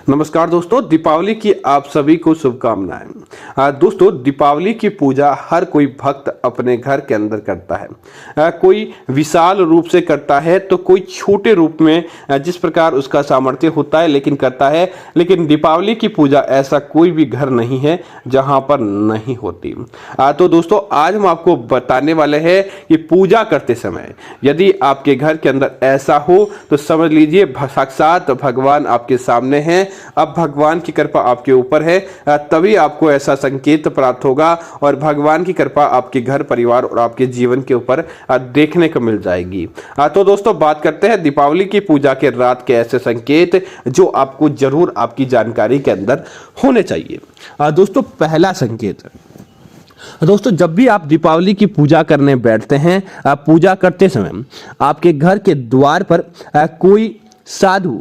नमस्कार दोस्तों, दीपावली की आप सभी को शुभकामनाएं। दोस्तों, दीपावली की पूजा हर कोई भक्त अपने घर के अंदर करता है। कोई विशाल रूप से करता है तो कोई छोटे रूप में, जिस प्रकार उसका सामर्थ्य होता है लेकिन करता है। लेकिन दीपावली की पूजा ऐसा कोई भी घर नहीं है जहां पर नहीं होती। तो दोस्तों, आज हम आपको बताने वाले हैं कि पूजा करते समय यदि आपके घर के अंदर ऐसा हो तो समझ लीजिए साक्षात भगवान आपके सामने हैं। अब भगवान की कृपा आपके ऊपर है, तभी आपको ऐसा संकेत प्राप्त होगा और भगवान की कृपा आपके घर परिवार और आपके जीवन के ऊपर देखने को मिल जाएगी। तो दोस्तों, बात करते हैं दीपावली की पूजा के रात के ऐसे संकेत जो आपको जरूर आपकी जानकारी के अंदर होने चाहिए। दोस्तों, पहला संकेत, दोस्तों जब भी आप दीपावली की पूजा करने बैठते हैं, पूजा करते समय आपके घर के द्वार पर कोई साधु,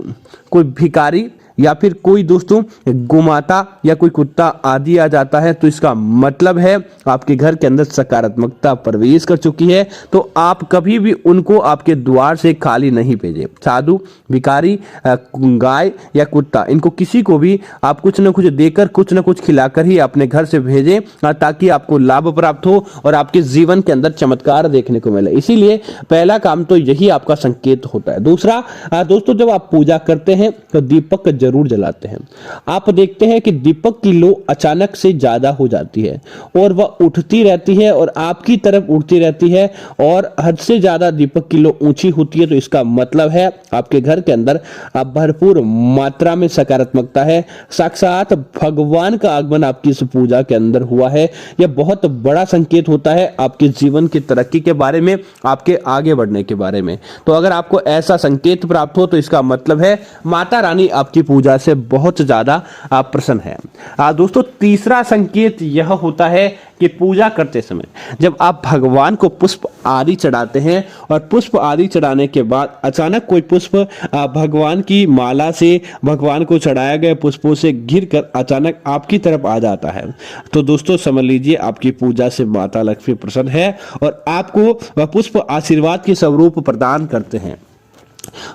कोई भिखारी या फिर कोई दोस्तों गोमाता या कोई कुत्ता आदि आ जाता है तो इसका मतलब है आपके घर के अंदर सकारात्मकता प्रवेश कर चुकी है। तो आप कभी भी उनको आपके द्वार से खाली नहीं भेजें। साधु, भिखारी, गाय या कुत्ता, इनको किसी को भी आप कुछ न कुछ देकर, कुछ न कुछ खिलाकर ही अपने घर से भेजें, ताकि आपको लाभ प्राप्त हो और आपके जीवन के अंदर चमत्कार देखने को मिले। इसीलिए पहला काम तो यही आपका संकेत होता है। दूसरा, दोस्तों जब आप पूजा करते हैं तो दीपक जरूर जलाते हैं। आप देखते हैं कि दीपक की लो अचानक से ज्यादा हो जाती है और वह उठती रहती है और आपकी तरफ उड़ती रहती है और हद से ज्यादा दीपक की लो ऊंची होती है। तो इसका मतलब है आपके घर के अंदर भरपूर मात्रा में सकारात्मकता है। साक्षात भगवान का आगमन आपकी इस पूजा के अंदर हुआ है। यह बहुत बड़ा संकेत होता है आपके जीवन की तरक्की के बारे में, आपके आगे बढ़ने के बारे में। तो अगर आपको ऐसा संकेत प्राप्त हो तो इसका मतलब है माता रानी आपकी पूजा से बहुत ज्यादा प्रसन्न है। दोस्तों, तीसरा संकेत यह होता है कि पूजा करते समय जब आप भगवान को पुष्प आदि चढ़ाते हैं और पुष्प आदि चढ़ाने के बाद अचानक कोई पुष्प भगवान की माला से, भगवान को चढ़ाया गए पुष्पों से गिरकर अचानक आपकी तरफ आ जाता है, तो दोस्तों समझ लीजिए आपकी पूजा से माता लक्ष्मी प्रसन्न है और आपको पुष्प आशीर्वाद के स्वरूप प्रदान करते हैं।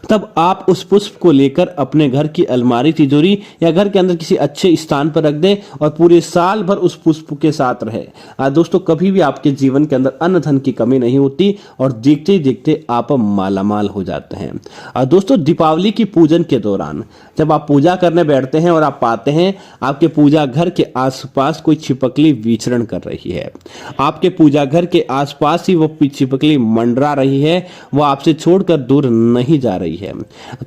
तब आप उस पुष्प को लेकर अपने घर की अलमारी, तिजोरी या घर के अंदर किसी अच्छे स्थान पर रख दें और पूरे साल भर उस पुष्प के साथ रहे। दोस्तों, कभी भी आपके जीवन के अंदर अन्न धन की कमी नहीं होती और देखते ही देखते आप मालामाल हो जाते हैं। दोस्तों, दीपावली की पूजन के दौरान जब आप पूजा करने बैठते हैं और आप पाते हैं आपके पूजा घर के आसपास कोई छिपकली विचरण कर रही है, आपके पूजा घर के आसपास ही वो छिपकली मंडरा रही है, वो आपसे छोड़कर दूर नहीं जा रही है,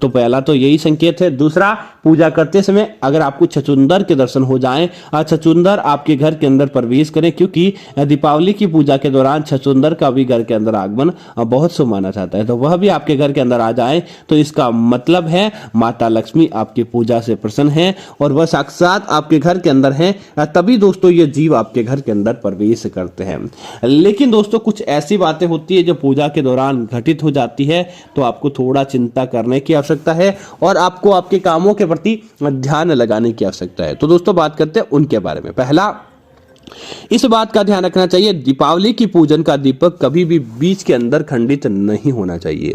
तो पहला तो यही संकेत है। दूसरा, पूजा करते समय अगर आपको छछूंदर के दर्शन हो जाएं, छछूंदर आपके घर के अंदर प्रवेश करें, क्योंकि दीपावली की पूजा के दौरान छछूंदर का भी घर के अंदर आगमन बहुत शुभ माना जाता है, तो वह भी आपके घर के अंदर आ जाए तो इसका मतलब है माता लक्ष्मी आपकी पूजा से प्रसन्न है और वह साक्षात आपके घर के अंदर है। तभी दोस्तों ये जीव आपके घर के अंदर प्रवेश करते हैं। लेकिन दोस्तों, कुछ ऐसी बातें होती है जो पूजा के दौरान घटित हो जाती है, तो आपको थोड़ा चिंता करने की आवश्यकता है और आपको आपके कामों के प्रति ध्यान लगाने की आवश्यकता है। तो दोस्तों, बात करते हैं उनके बारे में। पहला, इस बात का ध्यान रखना चाहिए, दीपावली की पूजन का दीपक कभी भी बीच के अंदर खंडित नहीं होना चाहिए।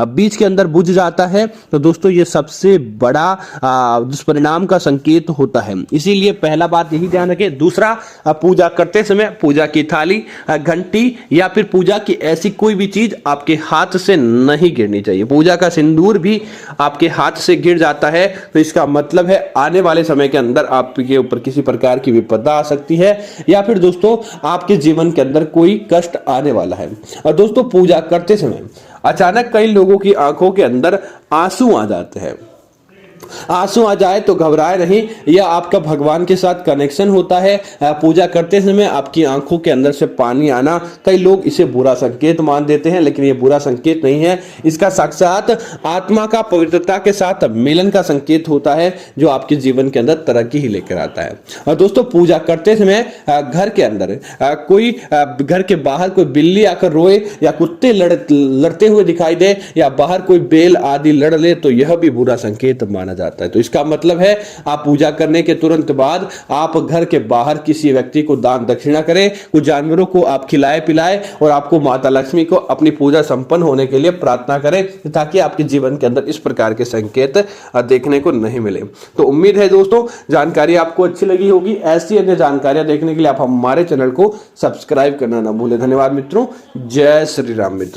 बीच के अंदर बुझ जाता है तो दोस्तों ये सबसे बड़ा दुष्परिणाम का संकेत होता है। इसीलिए पहला बात यही ध्यान रखें। दूसरा, पूजा करते समय पूजा की थाली, घंटी या फिर पूजा की ऐसी कोई भी चीज आपके हाथ से नहीं गिरनी चाहिए। पूजा का सिंदूर भी आपके हाथ से गिर जाता है तो इसका मतलब है आने वाले समय के अंदर आपके ऊपर किसी प्रकार की विपदा आ सकती है या फिर दोस्तों आपके जीवन के अंदर कोई कष्ट आने वाला है। और दोस्तों, पूजा करते समय अचानक कई लोगों की आंखों के अंदर आंसू आ जाते हैं। आंसू आ जाए तो घबराए नहीं, यह आपका भगवान के साथ कनेक्शन होता है। पूजा करते समय आपकी आंखों के अंदर से पानी आना, कई लोग इसे बुरा संकेत मान देते हैं, लेकिन यह बुरा संकेत नहीं है। इसका साक्षात आत्मा का पवित्रता के साथ मिलन का संकेत होता है जो आपके जीवन के अंदर तरक्की ही लेकर आता है। और दोस्तों, पूजा करते समय घर के अंदर कोई, घर के बाहर कोई बिल्ली आकर रोए या कुत्ते लड़ते हुए दिखाई दे या बाहर कोई बेल आदि लड़ ले तो यह भी बुरा संकेत माना माना जाता है। तो इसका मतलब है आप पूजा करने के तुरंत बाद आप घर के बाहर किसी व्यक्ति को दान दक्षिणा करें, कुछ जानवरों को आप खिलाए पिलाए और आपको माता लक्ष्मी को अपनी पूजा संपन्न होने के लिए प्रार्थना करें, ताकि आपके जीवन के अंदर इस प्रकार के संकेत देखने को नहीं मिले। तो उम्मीद है दोस्तों जानकारी आपको अच्छी लगी होगी। ऐसी अन्य जानकारियां देखने के लिए आप हमारे चैनल को सब्सक्राइब करना ना भूलें। धन्यवाद मित्रों। जय श्री राम मित्रों।